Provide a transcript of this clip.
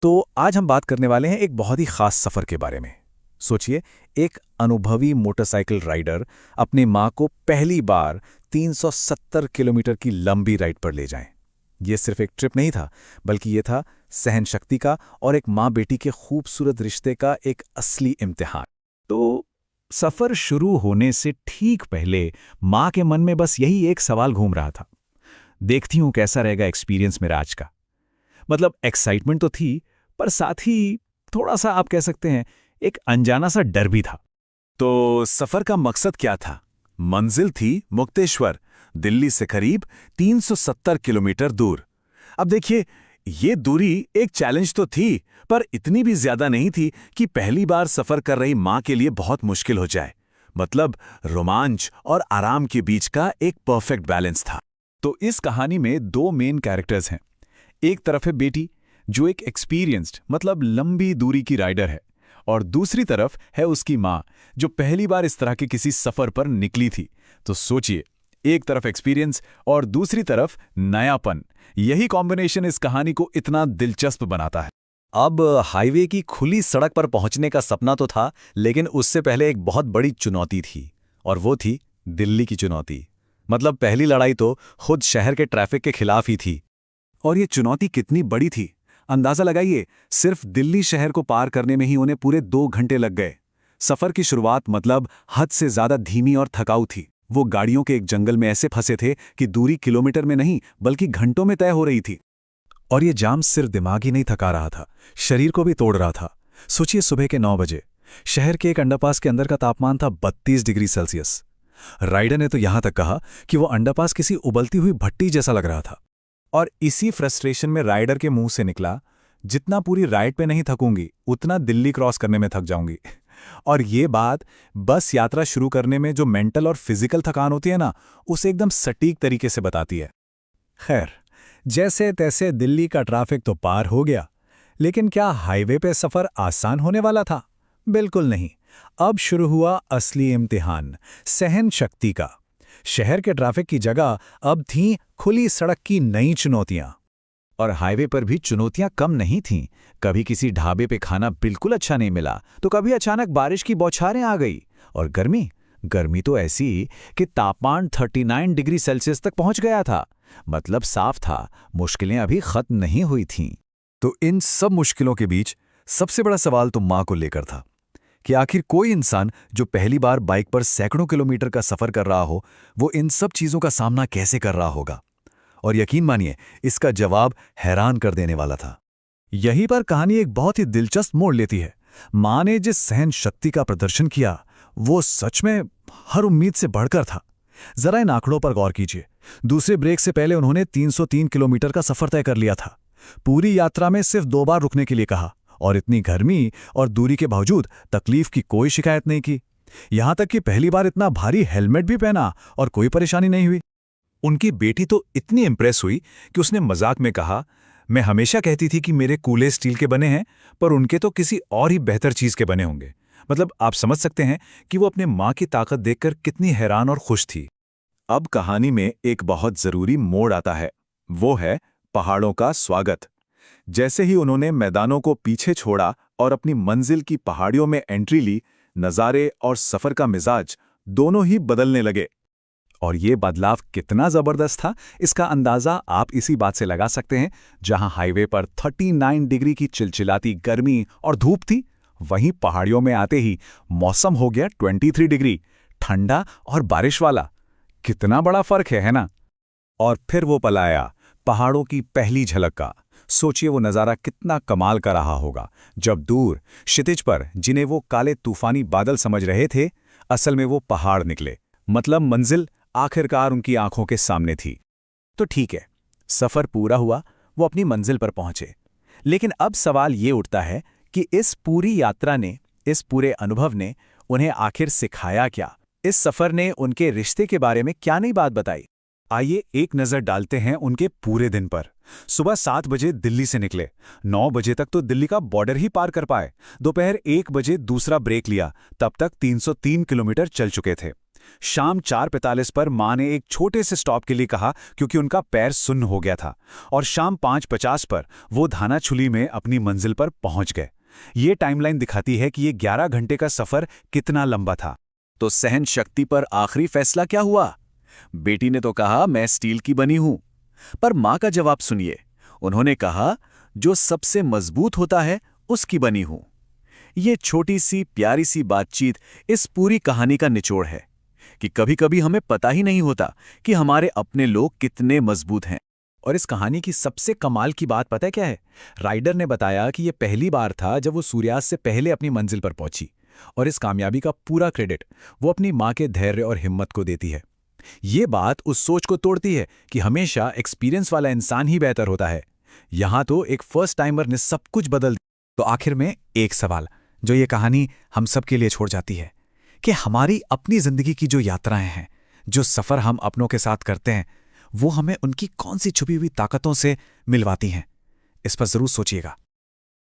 तो आज हम बात करने वाले हैं एक बहुत ही खास सफ़र के बारे में। सोचिए, एक अनुभवी मोटरसाइकिल राइडर अपनी माँ को पहली बार 370 किलोमीटर की लंबी राइड पर ले जाएं। ये सिर्फ एक ट्रिप नहीं था, बल्कि ये था सहनशक्ति का और एक माँ बेटी के खूबसूरत रिश्ते का एक असली इम्तिहान। तो सफर शुरू होने से ठीक पहले माँ के मन में बस यही एक सवाल घूम रहा था। देखती हूँ कैसा रहेगा एक्सपीरियंस मेरा आज का। मतलब एक्साइटमेंट तो थी, पर साथ ही थोड़ा सा आप कह सकते हैं एक अनजाना सा डर भी था। तो सफ़र का मकसद क्या था? मंजिल थी मुक्तेश्वर, दिल्ली से करीब 370 किलोमीटर दूर। अब देखिए, ये दूरी एक चैलेंज तो थी, पर इतनी भी ज्यादा नहीं थी कि पहली बार सफर कर रही माँ के लिए बहुत मुश्किल हो जाए। मतलब रोमांच और आराम के बीच का एक परफेक्ट बैलेंस था। तो इस कहानी में दो मेन कैरेक्टर्स हैं। एक तरफ है बेटी, जो एक एक्सपीरियंस्ड मतलब लंबी दूरी की राइडर है, और दूसरी तरफ है उसकी माँ, जो पहली बार इस तरह के किसी सफर पर निकली थी। तो सोचिए, एक तरफ एक्सपीरियंस और दूसरी तरफ नयापन। यही कॉम्बिनेशन इस कहानी को इतना दिलचस्प बनाता है। अब हाईवे की खुली सड़क पर पहुंचने का सपना तो था, लेकिन उससे पहले एक बहुत बड़ी चुनौती थी, और वो थी दिल्ली की चुनौती। मतलब पहली लड़ाई तो खुद शहर के ट्रैफिक के खिलाफ ही थी। और ये चुनौती कितनी बड़ी थी, अंदाजा लगाइए। सिर्फ दिल्ली शहर को पार करने में ही उन्हें पूरे 2 घंटे लग गए। सफर की शुरुआत मतलब हद से ज्यादा धीमी और थकाऊ थी। वो गाड़ियों के एक जंगल में ऐसे फंसे थे कि दूरी किलोमीटर में नहीं बल्कि घंटों में तय हो रही थी। और ये जाम सिर्फ दिमाग ही नहीं थका रहा था, शरीर को भी तोड़ रहा था। सोचिए, सुबह के 9 बजे शहर के एक अंडरपास के अंदर का तापमान था 32 डिग्री सेल्सियस। राइडर ने तो यहां तक कहा कि वो अंडरपास किसी उबलती हुई भट्टी जैसा लग रहा था। और इसी फ्रस्ट्रेशन में राइडर के मुंह से निकला, जितना पूरी राइड पे नहीं थकूंगी, उतना दिल्ली क्रॉस करने में थक जाऊंगी। और ये बात बस यात्रा शुरू करने में जो मेंटल और फिजिकल थकान होती है ना, उसे एकदम सटीक तरीके से बताती है। खैर, जैसे तैसे दिल्ली का ट्रैफिक तो पार हो गया, लेकिन क्या हाईवे पे सफर आसान होने वाला था? बिल्कुल नहीं। अब शुरू हुआ असली इम्तिहान, सहन शक्ति का। शहर के ट्रैफिक की जगह अब थीं खुली सड़क की नई चुनौतियां। और हाईवे पर भी चुनौतियां कम नहीं थीं। कभी किसी ढाबे पे खाना बिल्कुल अच्छा नहीं मिला, तो कभी अचानक बारिश की बौछारें आ गई। और गर्मी तो ऐसी कि तापमान 39 डिग्री सेल्सियस तक पहुंच गया था। मतलब साफ था, मुश्किलें अभी खत्म नहीं हुई थीं। तो इन सब मुश्किलों के बीच सबसे बड़ा सवाल तो माँ को लेकर था कि आखिर कोई इंसान जो पहली बार बाइक पर सैकड़ों किलोमीटर का सफर कर रहा हो, वो इन सब चीजों का सामना कैसे कर रहा होगा। और यकीन मानिए, इसका जवाब हैरान कर देने वाला था। यहीं पर कहानी एक बहुत ही दिलचस्प मोड़ लेती है। माँ ने जिस सहन शक्ति का प्रदर्शन किया, वो सच में हर उम्मीद से बढ़कर था। जरा इन आंकड़ों पर गौर कीजिए। दूसरे ब्रेक से पहले उन्होंने 303 किलोमीटर का सफर तय कर लिया था। पूरी यात्रा में सिर्फ 2 बार रुकने के लिए कहा, और इतनी गर्मी और दूरी के बावजूद तकलीफ की कोई शिकायत नहीं की। यहां तक कि पहली बार इतना भारी हेलमेट भी पहना और कोई परेशानी नहीं हुई। उनकी बेटी तो इतनी इंप्रेस हुई कि उसने मजाक में कहा, मैं हमेशा कहती थी कि मेरे कूले स्टील के बने हैं, पर उनके तो किसी और ही बेहतर चीज के बने होंगे। मतलब आप समझ सकते हैं कि वो अपने माँ की ताकत देखकर कितनी हैरान और खुश थी। अब कहानी में एक बहुत जरूरी मोड़ आता है। वो है पहाड़ों का स्वागत। जैसे ही उन्होंने मैदानों को पीछे छोड़ा और अपनी मंजिल की पहाड़ियों में एंट्री ली, नज़ारे और सफर का मिजाज दोनों ही बदलने लगे। और ये बदलाव कितना जबरदस्त था, इसका अंदाजा आप इसी बात से लगा सकते हैं। जहां हाईवे पर 39 डिग्री की चिलचिलाती गर्मी और धूप थी, वहीं पहाड़ियों में आते ही मौसम हो गया 23 डिग्री, ठंडा और बारिश वाला। कितना बड़ा फर्क है ना? और फिर वो पल आया, पहाड़ों की पहली झलक का। सोचिए, वो नज़ारा कितना कमाल का रहा होगा, जब दूर क्षितिज पर जिन्हें वो काले तूफानी बादल समझ रहे थे, असल में वो पहाड़ निकले। मतलब मंजिल आखिरकार उनकी आंखों के सामने थी। तो ठीक है, सफर पूरा हुआ, वो अपनी मंजिल पर पहुंचे। लेकिन अब सवाल ये उठता है कि इस पूरी यात्रा ने, इस पूरे अनुभव ने उन्हें आखिर सिखाया क्या? इस सफर ने उनके रिश्ते के बारे में क्या नई बात बताई? आइए एक नज़र डालते हैं उनके पूरे दिन पर। सुबह 7 बजे दिल्ली से निकले, 9 बजे तक तो दिल्ली का बॉर्डर ही पार कर पाए। दोपहर 1 बजे दूसरा ब्रेक लिया, तब तक 303 किलोमीटर चल चुके थे। शाम 4:45 पर माँ ने एक छोटे से स्टॉप के लिए कहा क्योंकि उनका पैर सुन्न हो गया था, और शाम 5:50 पर वो धानाचुली में अपनी मंजिल पर पहुंच गए। ये टाइमलाइन दिखाती है कि ये 11 घंटे का सफर कितना लंबा था। तो सहन शक्ति पर आखिरी फैसला क्या हुआ? बेटी ने तो कहा मैं स्टील की बनी हूं, पर मां का जवाब सुनिए। उन्होंने कहा जो सबसे मजबूत होता है उसकी बनी हूं। ये छोटी सी प्यारी सी बातचीत इस पूरी कहानी का निचोड़ है कि कभी-कभी हमें पता ही नहीं होता कि हमारे अपने लोग कितने मजबूत हैं। और इस कहानी की सबसे कमाल की बात पता है क्या है? राइडर ने बताया कि यह पहली बार था जब वो सूर्यास्त से पहले अपनी मंजिल पर पहुंची, और इस कामयाबी का पूरा क्रेडिट वो अपनी मां के धैर्य और हिम्मत को देती है। ये बात उस सोच को तोड़ती है कि हमेशा एक्सपीरियंस वाला इंसान ही बेहतर होता है। यहां तो एक फर्स्ट टाइमर ने सब कुछ बदल दिया। तो आखिर में एक सवाल जो ये कहानी हम सब के लिए छोड़ जाती है कि हमारी अपनी जिंदगी की जो यात्राएं हैं, जो सफर हम अपनों के साथ करते हैं, वो हमें उनकी कौन सी छुपी हुई ताकतों से मिलवाती हैं? इस पर जरूर सोचिएगा।